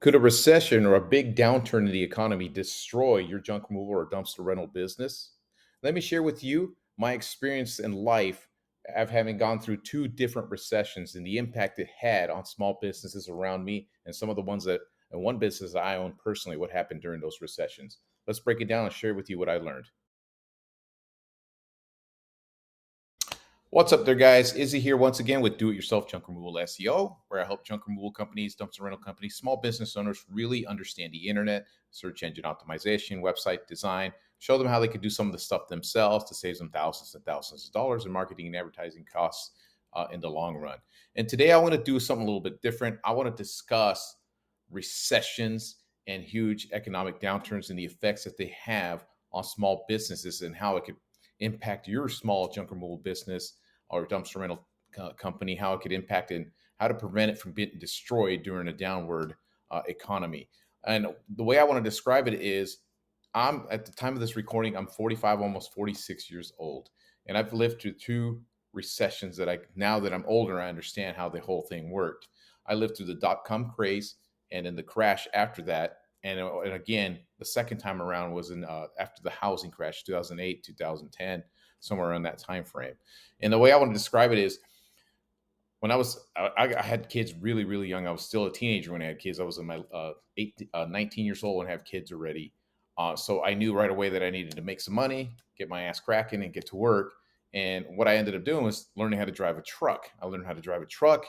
Could a recession or a big downturn in the economy destroy your junk removal or dumpster rental business? Let me share with you my experience in life of having gone through two different recessions and the impact it had on small businesses around me and some of the ones that, and one business I own personally, what happened during those recessions. Let's break it down and share with you what I learned. What's up there, guys? Izzy here once again with Do It Yourself Junk Removal SEO, where I help junk removal companies, dumpster rental companies, small business owners really understand the internet, search engine optimization, website design, show them how they could do some of the stuff themselves to save them thousands and thousands of dollars in marketing and advertising costs in the long run. And today I want to do something a little bit different. I want to discuss recessions and huge economic downturns and the effects that they have on small businesses and how it could impact your small junk removal business or dumpster rental company, how it could impact it, and how to prevent it from being destroyed during a downward economy. And the way I want to describe it is, I'm at the time of this recording, I'm 45, almost 46 years old, and I've lived through two recessions that now that I'm older, I understand how the whole thing worked. I lived through the dot-com craze and then the crash after that. And again, the second time around was in after the housing crash, 2008, 2010, somewhere around that time frame. And the way I want to describe it is, when I had kids really, really young. I was still a teenager when I had kids. I was in my 19 years old and have kids already. So I knew right away that I needed to make some money, get my ass cracking, and get to work. And what I ended up doing was learning how to drive a truck. I learned how to drive a truck,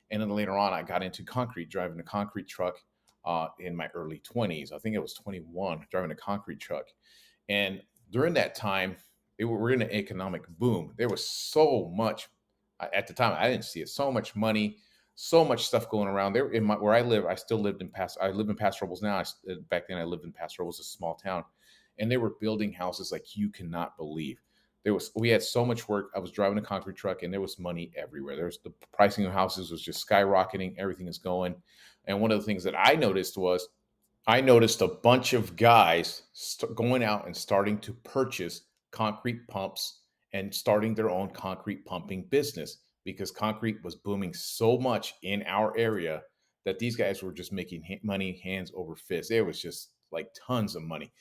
and then later on, I got into concrete, driving a concrete truck in my early 20s. I think it was 21, driving a concrete truck. And during that time, we're in an economic boom. There was so much at the time. I didn't see it. So much money, so much stuff going around there. Where I live, I still lived in I live in Paso Robles now. Back then, I lived in Paso Robles, a small town, and they were building houses like you cannot believe. We had so much work. I was driving a concrete truck, and there was money everywhere. There's the pricing of houses was just skyrocketing. Everything is going. And one of the things that I noticed a bunch of guys going out and starting to purchase concrete pumps and starting their own concrete pumping business because concrete was booming so much in our area that these guys were just making money hands over fist. It was just like tons of money.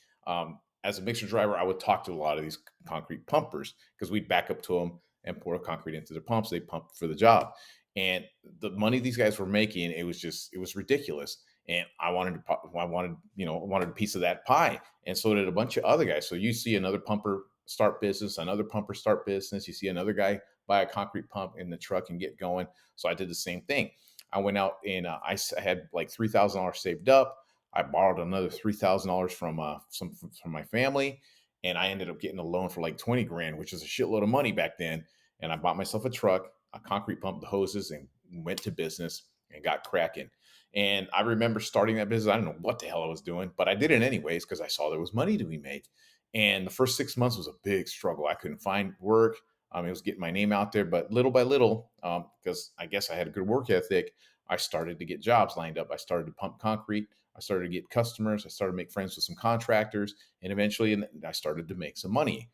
As a mixer driver, I would talk to a lot of these concrete pumpers because we'd back up to them and pour concrete into their pumps. They pumped for the job. And the money these guys were making, it was ridiculous, and I wanted a piece of that pie, and so did a bunch of other guys. So you see another pumper start business, another pumper start business. You see another guy buy a concrete pump in the truck and get going. So I did the same thing. I went out and I had like $3,000 saved up. I borrowed another $3,000 from my family, and I ended up getting a loan for like 20 grand, which is a shitload of money back then. And I bought myself a truck, a concrete pump, the hoses, and went to business and got cracking. And I remember starting that business. I don't know what the hell I was doing, but I did it anyways because I saw there was money to be made. And the first 6 months was a big struggle. I couldn't find work. It was getting my name out there, but little by little, because I guess I had a good work ethic, I started to get jobs lined up. I started to pump concrete. I started to get customers. I started to make friends with some contractors, and eventually, I started to make some money.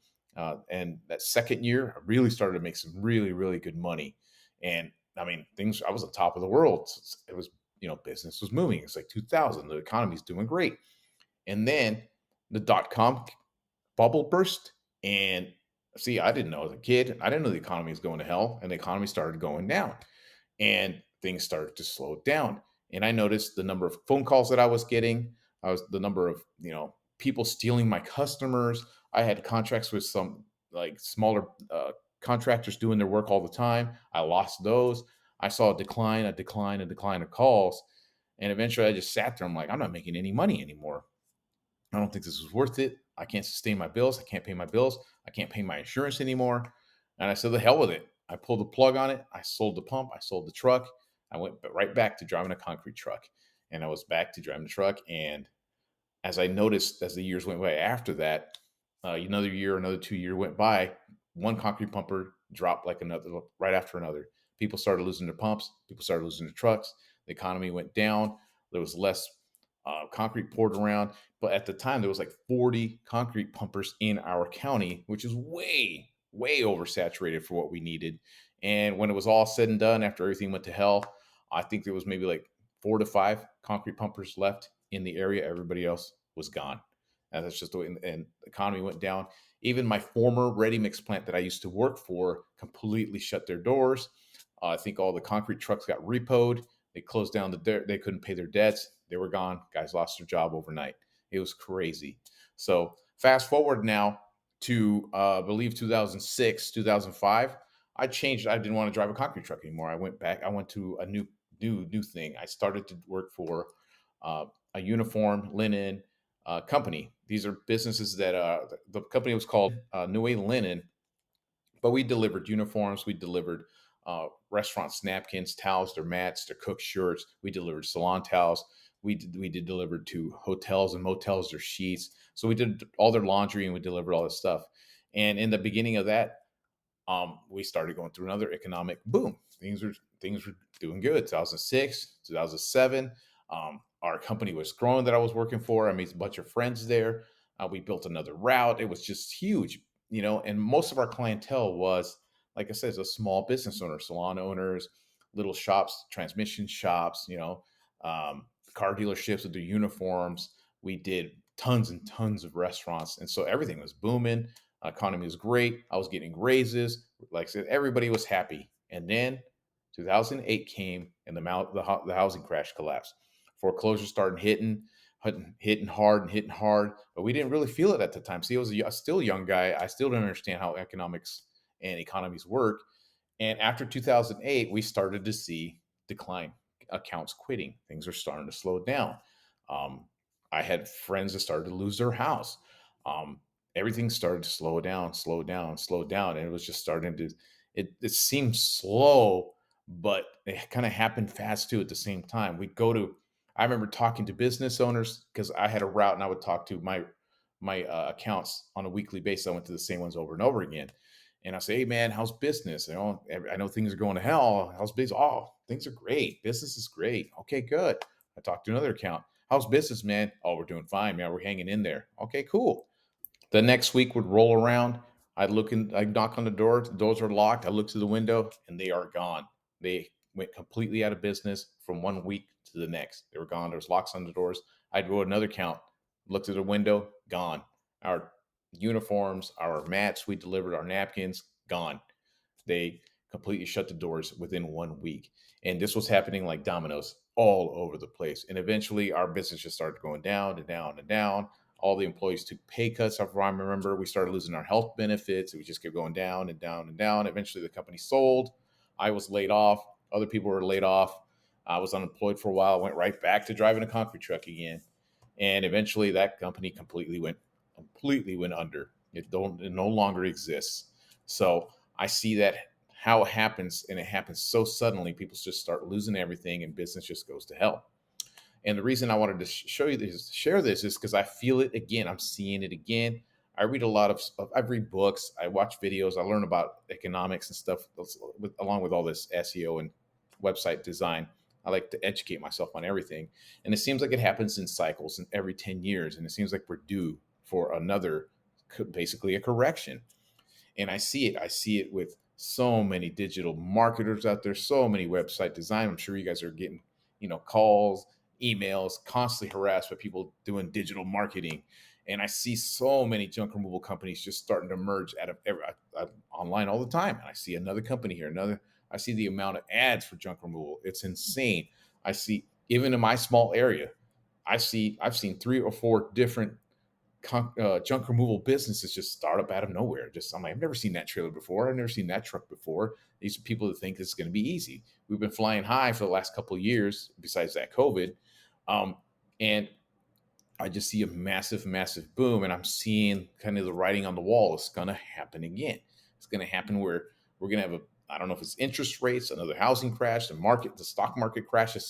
And that second year, I really started to make some really, really good money. And I mean, I was on top of the world. It was, business was moving. It's like 2000. The economy's doing great. And then the dot-com bubble burst. And see, I didn't know as a kid, I didn't know the economy was going to hell. And the economy started going down. And things started to slow down. And I noticed the number of phone calls that I was getting. The number of, people stealing my customers. I had contracts with some like smaller contractors doing their work all the time. I lost those. I saw a decline of calls. And eventually I just sat there. I'm like, I'm not making any money anymore. I don't think this is worth it. I can't sustain my bills. I can't pay my bills. I can't pay my insurance anymore. And I said, the hell with it. I pulled the plug on it. I sold the pump. I sold the truck. I went right back to driving a concrete truck. And I was back to driving the truck. And as I noticed, as the years went by after that, another year, another 2 year went by, one concrete pumper dropped like another right after another. People started losing their pumps. People started losing their trucks. The economy went down. There was less concrete poured around. But at the time, there was like 40 concrete pumpers in our county, which is way, way oversaturated for what we needed. And when it was all said and done, after everything went to hell, I think there was maybe like 4 to 5 concrete pumpers left in the area. Everybody else was gone. And that's just the way, and the economy went down. Even my former ready mix plant that I used to work for completely shut their doors. I think all the concrete trucks got repoed. They closed down they couldn't pay their debts. They were gone. Guys lost their job overnight. It was crazy. So fast forward now to I believe 2006, 2005. I changed. I didn't want to drive a concrete truck anymore. I went back. I went to a new thing. I started to work for a uniform linen company. These are businesses that the company was called New Linen, but we delivered uniforms. We delivered restaurants, napkins, towels, their mats, their cook shirts. We delivered salon towels. We did delivered to hotels and motels their sheets. So we did all their laundry and we delivered all this stuff. And in the beginning of that, we started going through another economic boom. Things were doing good. 2006, 2007. Our company was growing that I was working for. I made a bunch of friends there. We built another route. It was just huge, and most of our clientele was, like I said, a small business owners, salon owners, little shops, transmission shops, car dealerships with their uniforms. We did tons and tons of restaurants. And so everything was booming. Economy was great. I was getting raises. Like I said, everybody was happy. And then 2008 came and the housing crash collapsed. Foreclosures started hitting hard and hitting hard, but we didn't really feel it at the time. See, I was still a young guy. I still didn't understand how economics and economies work. And after 2008, we started to see decline, accounts quitting. Things are starting to slow down. Um, I had friends that started to lose their house. Um, Everything started to slow down, slow down, slow down. And it was just starting to, it seemed slow, but it kind of happened fast too at the same time. I remember talking to business owners because I had a route and I would talk to my accounts on a weekly basis. I went to the same ones over and over again. And I say, hey man, how's business? I know things are going to hell. How's business? Oh, things are great. Business is great. Okay, good. I talked to another account. How's business, man? Oh, we're doing fine, man. We're hanging in there. Okay, cool. The next week would roll around. I'd knock on the door. The doors are locked. I look through the window and they are gone. They went completely out of business from one week to the next. They were gone. There was locks on the doors. I'd go to another count, look through the window, gone. Our uniforms, our mats we delivered, our napkins, gone. They completely shut the doors within one week. And this was happening like dominoes all over the place. And eventually our business just started going down and down and down. All the employees took pay cuts. If I remember, we started losing our health benefits. We just kept going down and down and down. Eventually the company sold. I was laid off. Other people were laid off. I was unemployed for a while. Went right back to driving a concrete truck again. And eventually that company completely went under. It no longer exists. So I see that how it happens, and it happens so suddenly. People just start losing everything, and business just goes to hell. And the reason I wanted to show you this, share this, is because I feel it again. I'm seeing it again. I read a lot of stuff. I read books. I watch videos. I learn about economics and stuff, along with all this SEO and website design. I like to educate myself on everything. And it seems like it happens in cycles and every 10 years. And it seems like we're due for another, basically a correction. And I see it. I see it with so many digital marketers out there, so many website design. I'm sure you guys are getting, calls, emails, constantly harassed by people doing digital marketing. And I see so many junk removal companies just starting to emerge out of online all the time. And I see another company here, I see the amount of ads for junk removal. It's insane. I see, even in my small area, I've seen 3 or 4 different junk removal businesses just start up out of nowhere. I'm like, I've never seen that trailer before. I've never seen that truck before. These are people that think this is going to be easy. We've been flying high for the last couple of years, besides that COVID, and I just see a massive, massive boom, and I'm seeing kind of the writing on the wall. It's going to happen again. It's going to happen where we're going to have I don't know if it's interest rates, another housing crash, the stock market crashes,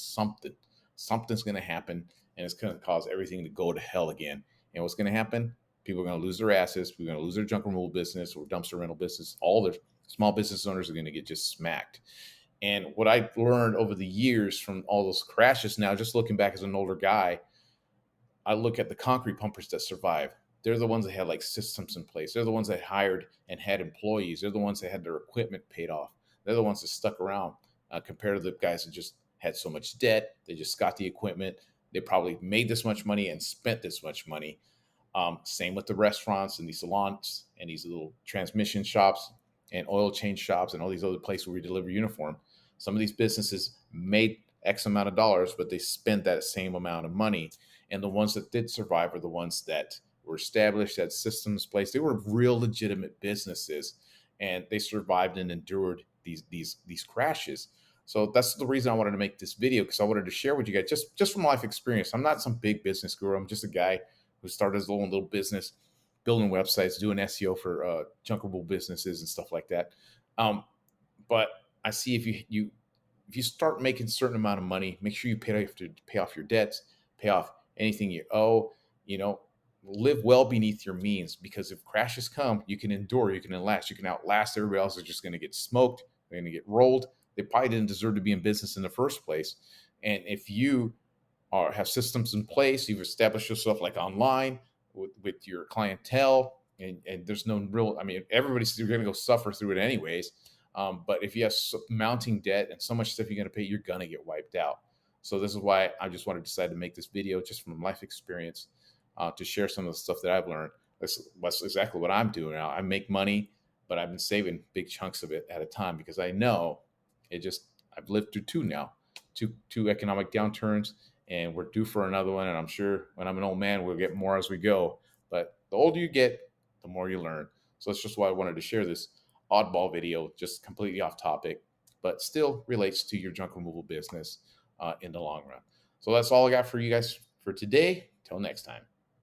something's going to happen, and it's going to cause everything to go to hell again. And what's going to happen? People are going to lose their assets. We're going to lose their junk removal business or dumpster rental business. All their small business owners are going to get just smacked. And what I learned over the years from all those crashes, now just looking back as an older guy, I look at the concrete pumpers that survive. They're the ones that had like systems in place. They're the ones that hired and had employees. They're the ones that had their equipment paid off. They're the ones that stuck around compared to the guys that just had so much debt. They just got the equipment. They probably made this much money and spent this much money. Same with the restaurants and these salons and these little transmission shops and oil change shops and all these other places where we deliver uniform. Some of these businesses made X amount of dollars, but they spent that same amount of money. And the ones that did survive are the ones that were established, had systems placed. They were real legitimate businesses, and they survived and endured these crashes. So that's the reason I wanted to make this video, because I wanted to share with you guys just from life experience. I'm not some big business guru. I'm just a guy who started his own little business, building websites, doing SEO for junkable businesses and stuff like that. Um, but I see if you start making a certain amount of money, make sure you pay off your debts, pay off anything you owe. You know, live well beneath your means, because if crashes come, you can endure, you can outlast, you can outlast everybody else. Is just going to get smoked, they're going to get rolled. They probably didn't deserve to be in business in the first place. And if you have systems in place, you've established yourself like online with your clientele, and there's no real, I mean, everybody's going to go suffer through it anyways. But if you have mounting debt and so much stuff you're going to pay, you're going to get wiped out. So this is why I just wanted to decide to make this video, just from life experience, to share some of the stuff that I've learned. That's exactly what I'm doing now. I make money, but I've been saving big chunks of it at a time, because I know I've lived through two now, two economic downturns, and we're due for another one. And I'm sure when I'm an old man, we'll get more as we go. But the older you get, the more you learn. So that's just why I wanted to share this oddball video, just completely off topic, but still relates to your junk removal business in the long run. So that's all I got for you guys for today. Till next time.